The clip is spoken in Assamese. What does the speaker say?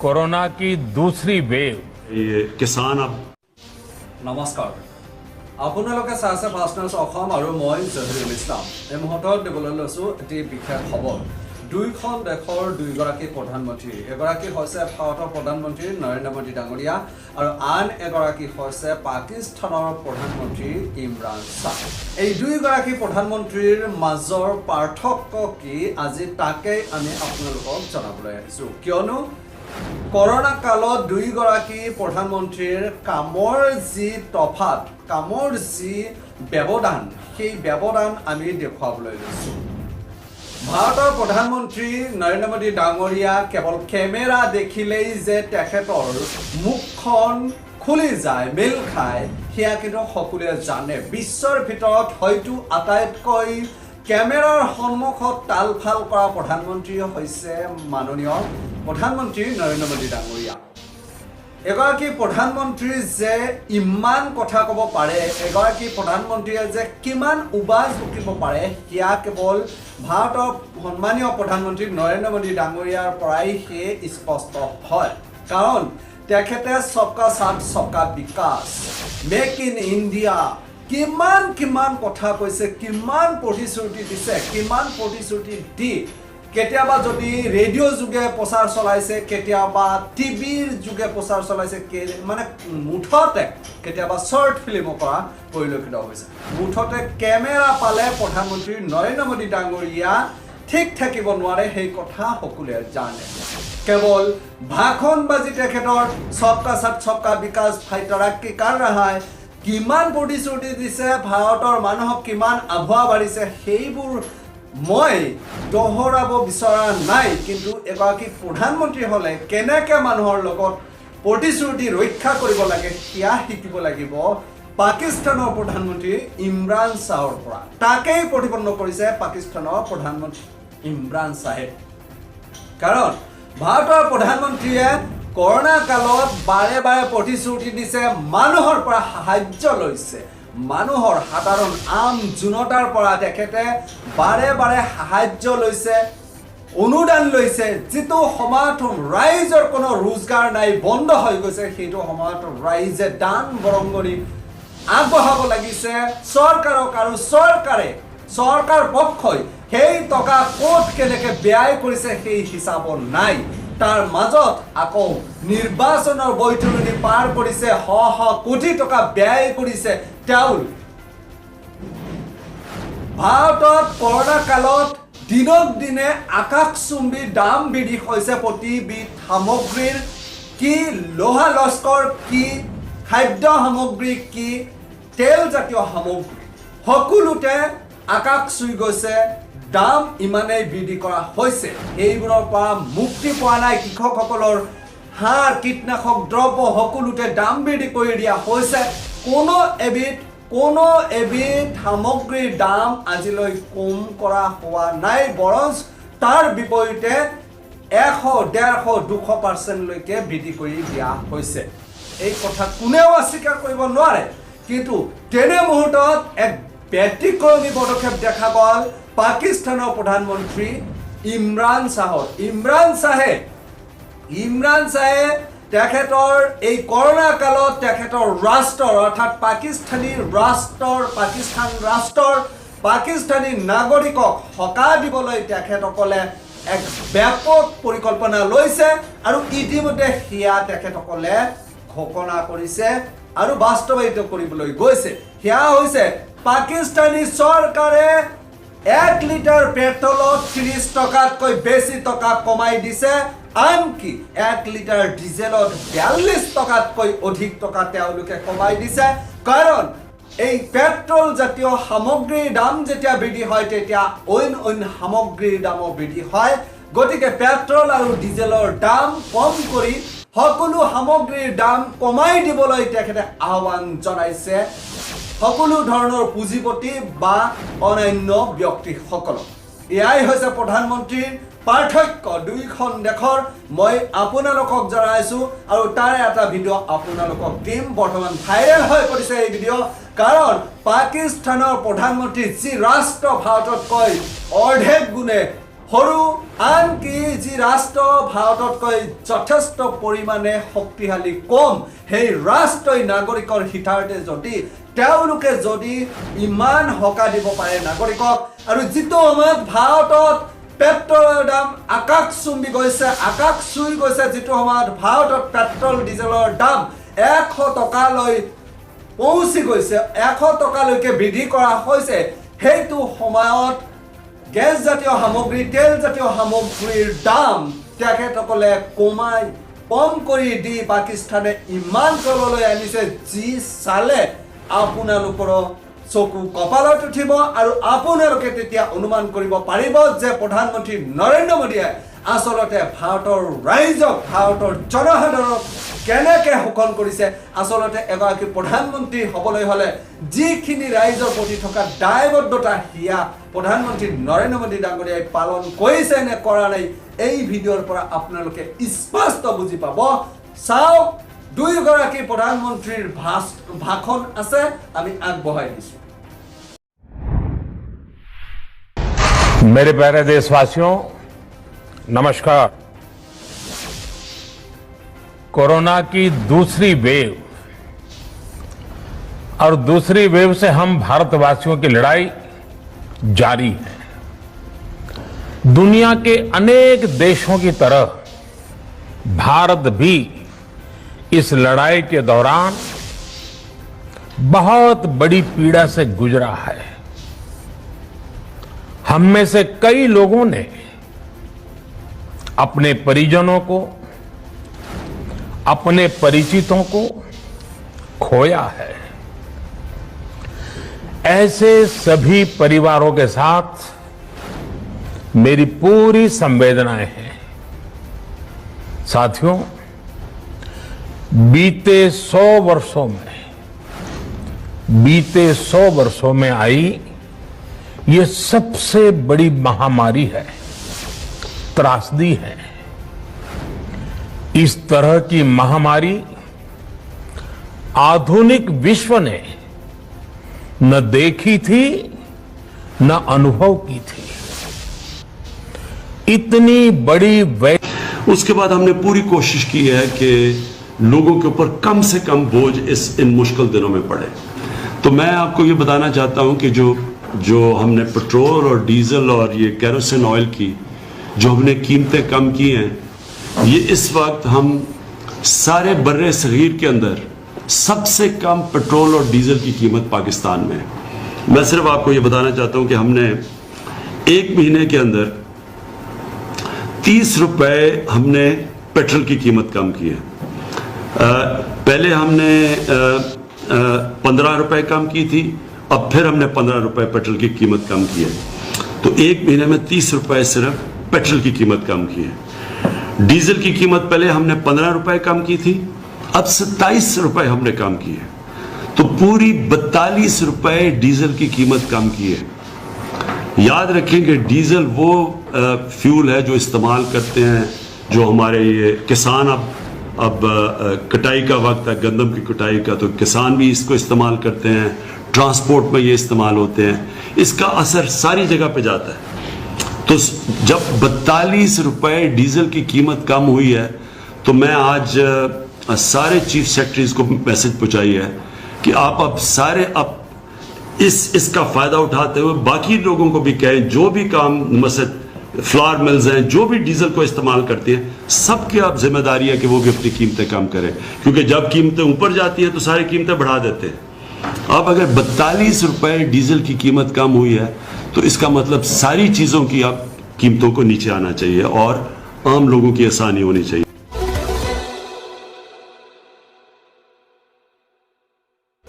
कोरोना की दूसरी वेव। ये किसान अब নমস্কাৰ আপোনালোকে চাইছে ফাষ্ট নিউজ অসম আৰু মই জহিৰুল ইছলাম এই মুহূৰ্তত দিবলৈ লৈছোঁ এটি বিশেষ খবৰ দুইখন দেশৰ দুইগৰাকী প্ৰধানমন্ত্ৰী এগৰাকী হৈছে ভাৰতৰ প্ৰধানমন্ত্ৰী নৰেন্দ্ৰ মোদী ডাঙৰীয়া আৰু আন এগৰাকী হৈছে পাকিস্তানৰ প্ৰধানমন্ত্ৰী ইমৰান শ্বাহ এই দুইগৰাকী প্ৰধানমন্ত্ৰীৰ মাজৰ পাৰ্থক্য কি আজি তাকেই আমি আপোনালোকক জনাবলৈ আহিছোঁ কিয়নো কৰোনা কালত দুইগৰাকী প্ৰধানমন্ত্ৰীৰ কামৰ যি তফাত কামৰ যি ব্যৱধান সেই ব্যৱধান আমি দেখুৱাবলৈ লৈছোঁ ভাৰতৰ প্ৰধানমন্ত্ৰী নৰেন্দ্ৰ মোদী ডাঙৰীয়া কেৱল কেমেৰা দেখিলেই যে তেখেতৰ মুখখন খুলি যায় মেল খায় সেয়া কিন্তু সকলোৱে জানে বিশ্বৰ ভিতৰত হয়তো আটাইতকৈ কেমেৰাৰ সন্মুখত তালফাল কৰা প্ৰধানমন্ত্ৰী হৈছে মাননীয় প্ৰধানমন্ত্ৰী নৰেন্দ্ৰ মোদী ডাঙৰীয়া এগৰাকী প্ৰধানমন্ত্ৰী যে ইমান কথা ক'ব পাৰে এগৰাকী প্ৰধানমন্ত্ৰীয়ে যে কিমান উবাজ বকিব পাৰে সেয়া কেৱল ভাৰতৰ সন্মানীয় প্ৰধানমন্ত্ৰী নৰেন্দ্ৰ মোদী ডাঙৰীয়াৰ পৰাই সেই স্পষ্ট হয় কাৰণ তেখেতে সবকা সাথ সবকা বিকাশ মেক ইন ইণ্ডিয়া কিমান কথা কৈছে কিমান প্ৰতিশ্ৰুতি দিছে কিমান প্ৰতিশ্ৰুতি দি কেতিয়াবা যদি ৰেডিঅ' যোগে প্ৰচাৰ চলাইছে কেতিয়াবা টিভিৰ যোগে প্ৰচাৰ চলাইছে মানে মুঠতে কেতিয়াবা শ্বৰ্ট ফিল্ম কৰা পৰিলক্ষিত হৈছে মুঠতে কেমেৰা পালে প্ৰধানমন্ত্ৰী নৰেন্দ্ৰ মোদী ডাঙৰীয়া ঠিক থাকিব নোৱাৰে সেই কথা সকলোৱে জানে কেৱল ভাষণবাজি তেখেতৰ সবকা সাথ সবকা বিকাশ ভাই তৰাক্কি কাৰ ৰাহাই কিমান প্ৰতিশ্ৰুতি দিছে ভাৰতৰ মানুহক কিমান আভুৱা বাঢ়িছে সেইবোৰ মই দহৰাব বিচৰা নাই কিন্তু এগৰাকী প্ৰধানমন্ত্ৰী হ'লে কেনেকৈ মানুহৰ লগত প্ৰতিশ্ৰুতি ৰক্ষা কৰিব লাগে সেয়া শিকিব লাগিব পাকিস্তানৰ প্ৰধানমন্ত্ৰী ইমৰান শ্বাহৰ পৰা তাকেই প্ৰতিপন্ন কৰিছে পাকিস্তানৰ প্ৰধানমন্ত্ৰী ইমৰান শ্বাহে কাৰণ ভাৰতৰ প্ৰধানমন্ত্ৰীয়ে কৰোনা কালত বাৰে বাৰে প্ৰতিশ্ৰুতি দিছে মানুহৰ পৰা সাহায্য লৈছে মানুহৰ সাধাৰণ আম জনতাৰ পৰা তেখেতে বাৰে বাৰে সাহায্য লৈছে অনুদান লৈছে যিটো সময়ত ৰাইজৰ কোনো ৰোজগাৰ নাই বন্ধ হৈ গৈছে সেইটো সময়ত ৰাইজে দান বৰঙণি আগবঢ়াব লাগিছে চৰকাৰক আৰু চৰকাৰ পক্ষই সেই টকা ক'ত কেনেকৈ ব্যয় কৰিছে সেই হিচাপ নাই তাৰ মাজত আকৌ নিৰ্বাচনৰ বৈতৰণি পাৰ কৰিছে শ কোটি টকা ব্যয় কৰিছে তেওঁ ভাৰতত কৰোনা কালত দিনক দিনে আকাশচুম্বী দাম বৃদ্ধি হৈছে প্ৰতিবিধ সামগ্ৰীৰ কি লোহা লস্কৰ কি খাদ্য সামগ্ৰী কি তেল জাতীয় সামগ্ৰী সকলোতে আকাশ চুই গৈছে দাম ইমানেই বৃদ্ধি কৰা হৈছে এইবোৰৰ পৰা মুক্তি পোৱা নাই কৃষকসকলৰ সাৰ কীটনাশক দ্ৰব্য সকলোতে দাম বৃদ্ধি কৰি দিয়া হৈছে কোনো এবিধ সামগ্ৰীৰ দাম আজিলৈ কম কৰা হোৱা নাই বৰঞ্চ তাৰ বিপৰীতে 100-150-200% লৈকে বৃদ্ধি কৰি দিয়া হৈছে এই কথা কোনেও অস্বীকাৰ কৰিব নোৱাৰে কিন্তু তেনে মুহূৰ্তত এক ব্যতিক্ৰমী পদক্ষেপ দেখা গ'ল পাকিস্তানৰ প্ৰধানমন্ত্ৰী ইমৰান শ্বাহে তেখেতৰ এই কৰোনা কালত তেখেতৰ ৰাষ্ট্ৰৰ অৰ্থাৎ পাকিস্তান ৰাষ্ট্ৰৰ পাকিস্তানী নাগৰিকক সকাহ দিবলৈ তেখেতসকলে এক ব্যাপক পৰিকল্পনা লৈছে আৰু ইতিমধ্যে সেয়া তেখেতসকলে ঘোষণা কৰিছে আৰু বাস্তৱায়িত কৰিবলৈ গৈছে সেয়া হৈছে পাকিস্তানী চৰকাৰে 1 লিটাৰ পেট্ৰলত 30 টকাতকৈ বেছি টকা কমাই দিছে আনকি 1 লিটাৰ ডিজেলত 42 টকাতকৈ অধিক টকা তেওঁলোকে কমাই দিছে কাৰণ এই পেট্ৰল জাতীয় সামগ্ৰীৰ দাম যেতিয়া বৃদ্ধি হয় তেতিয়া অইন সামগ্ৰীৰ দামো বৃদ্ধি হয় গতিকে পেট্ৰল আৰু ডিজেলৰ দাম কম কৰি সকলো সামগ্ৰীৰ দাম কমাই দিবলৈ তেখেতে আহ্বান জনাইছে সকলো ধৰণৰ পুঁজিপতি বা অন্যান্য ব্যক্তিসকলক এয়াই হৈছে প্ৰধানমন্ত্ৰীৰ পাৰ্থক্য দুইখন দেশৰ মই আপোনালোকক জনাইছো আৰু তাৰে এটা ভিডিঅ' আপোনালোকক দিম বৰ্তমান ভাইৰেল হৈ পৰিছে এই ভিডিঅ' কাৰণ পাকিস্তানৰ প্ৰধানমন্ত্ৰী যি ৰাষ্ট্ৰ ভাৰততকৈ অৰ্ধেক গুণে সৰু আনকি যি ৰাষ্ট্ৰ ভাৰততকৈ যথেষ্ট পৰিমাণে শক্তিশালী কম সেই ৰাষ্ট্ৰই নাগৰিকৰ হিতাৰ্থে যদি তেওঁলোকে যদি ইমান হকা দিব পাৰে নাগৰিকক আৰু যিটো সময়ত ভাৰতত পেট্ৰলৰ দাম আকাশ চুম্বি গৈছে আকাশ চুই গৈছে যিটো সময়ত ভাৰতত পেট্ৰল ডিজেলৰ দাম 100 টকালৈ পৌঁছি গৈছে 100 টকালৈকে বৃদ্ধি কৰা হৈছে সেইটো সময়ত গেছ জাতীয় সামগ্ৰী তেল জাতীয় সামগ্ৰীৰ দাম তেখেতসকলে কমাই কম কৰি দি পাকিস্তানে ইমান তললৈ আনিছে যি চালে আপোনালোকৰ চকু কপালত উঠিব আৰু আপোনালোকে তেতিয়া অনুমান কৰিব পাৰিব যে প্ৰধানমন্ত্ৰী নৰেন্দ্ৰ মোদীয়ে আসলতে ভাৰতৰ ৰাইজক ভাৰতৰ জনসাধাৰণক কেনেকৈ শোষণ কৰিছে আসলতে এগৰাকী প্ৰধানমন্ত্ৰী হ'বলৈ হ'লে যিখিনি ৰাইজৰ প্ৰতি থকা দায়বদ্ধতা হিয়া প্ৰধানমন্ত্ৰী নৰেন্দ্ৰ মোদী ডাঙৰীয়াই পালন কৰিছে নে কৰা নাই এই ভিডিঅ'ৰ পৰা আপোনালোকে স্পষ্ট বুজি পাব চাওক দুইগৰাকী প্ৰধানমন্ত্ৰীৰ ভাষণ আছে আমি আগবঢ়াই দিছোঁ मेरे प्यारे देशवासियों नमस्कार। कोरोना की दूसरी वेव और दूसरी वेव से हम भारतवासियों की लड़ाई जारी है। दुनिया के अनेक देशों की तरह भारत भी इस लड़ाई के दौरान बहुत बड़ी पीड़ा से गुजरा है। हम में से कई लोगों ने अपने परिजनों को अपने परिचितों को खोया है। ऐसे सभी परिवारों के साथ मेरी पूरी संवेदनाएं हैं। साथियों, बीते 100 वर्षों में आई ये सबसे बड़ी महामारी है, त्रासदी है। इस तरह की महामारी आधुनिक विश्व ने न देखी थी न अनुभव की थी। इतनी बड़ी उसके बाद हमने पूरी कोशिश की है कि लोगों के ऊपर कम से कम बोझ इन मुश्किल दिनों में पड़े। तो मैं आपको ये बताना चाहता हूं कि जो हमने पेट्रोल और डीजल और ये केरोसिन ऑयल की जो हमने कीमतें कम की हैं, ये इस वक्त हम सारे बर्रे सगीर के अंदर सबसे कम पेट्रोल और डीजल की कीमत पाकिस्तान में है। मैं सिर्फ आपको ये बताना चाहता हूं कि हमने एक महीने के अंदर 30 रुपए हमने पेट्रोल की कीमत कम की है। पहले हमने 15 रुपए कम की थी, अब फिर हमने 15 रुपए पेट्रोल की कीमत कम की है। तो एक महीने में 30 रुपए सिर्फ पेट्रोल की कीमत कम की है। डीजल की कीमत पहले हमने 15 रुपए कम की थी, अब 27 रुपए हमने कम की है। तो पूरी 42 रुपए डीजल की कीमत कम की है। याद रखें कि डीजल वो फ्यूल है जो इस्तेमाल करते हैं जो हमारे ये किसान अब कटाई का वक्त है, गंदम की कटाई का, तो किसान भी इसको इस्तेमाल करते हैं, ट्रांसपोर्ट में ये इस्तेमाल होते हैं। इसका असर सारी जगह पे जाता है। तो जब 42 रुपए डीजल की कीमत कम हुई है तो मैं आज सारे चीफ सेक्रेटरीज को मैसेज पहुंचाई है कि आप अब सारे इसका फायदा उठाते हुए बाकी लोगों को भी कहें जो भी काम मसद फ्लावर मिल्स हैं जो भी डीजल को इस्तेमाल करती हैं सबकी आप जिम्मेदारी है कि वो भी अपनी कीमतें कम करें, क्योंकि जब कीमतें ऊपर जाती हैं तो सारी कीमतें बढ़ा देते हैं। अब अगर 42 रुपए डीजल की कीमत कम हुई है तो इसका मतलब सारी चीजों की अब कीमतों को नीचे आना चाहिए और आम लोगों की आसानी होनी चाहिए।